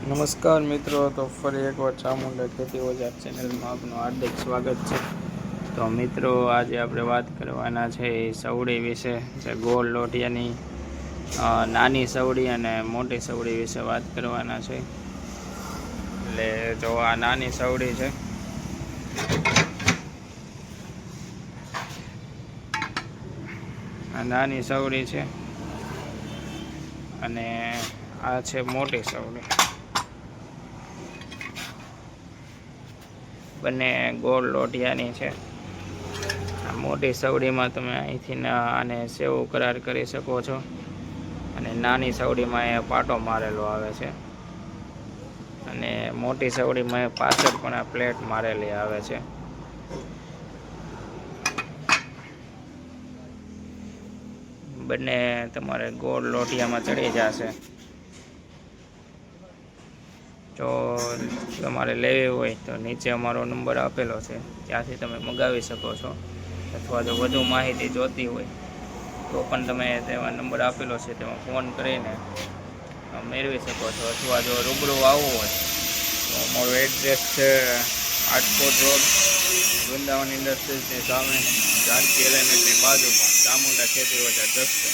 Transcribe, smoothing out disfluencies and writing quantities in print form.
નમસ્કાર મિત્રો, તો ફરી એકવાર ચામુંડા ખેતી ઓજાર ચેનલમાં આપનું હાર્દિક સ્વાગત છે। તો મિત્રો, આજે આપણે વાત કરવાના છે એ સવડી વિશે, જે ગોળ લોટિયાની નાની સવડી અને મોટી સવડી વિશે વાત કરવાના છે। એટલે જો આ નાની સવડી છે, આ નાની સવડી છે અને આ છે મોટી સવડી। બંને ગોળ લોટિયાની છે। આ મોટી સવડીમાં તમે અહીંથી આને સેવ કરાર કરી શકો છો, અને નાની સવડીમાં એ પાટો મારેલો આવે છે, અને મોટી સવડીમાં પાછળ પણ આ પ્લેટ મારેલી આવે છે। બંને તમારે ગોળ લોટિયામાં ચડી જશે। જો તમારે લેવી હોય તો નીચે અમારો નંબર આપેલો છે, ત્યાંથી તમે મંગાવી શકો છો। અથવા જો વધુ માહિતી જોતી હોય તો પણ તમે તેમાં નંબર આપેલો છે તેમાં ફોન કરીને મેળવી શકો છો। અથવા જો રૂબરૂ આવવું હોય તો અમારું એડ્રેસ છે રાજકોટ રોડ, વૃંદાવન ઇન્ડસ્ટ્રીઝની સામે, જાનકી એલિમેન્ટની બાજુમાં, ચામુંડા ખેતી ઓજાર રસ્તે।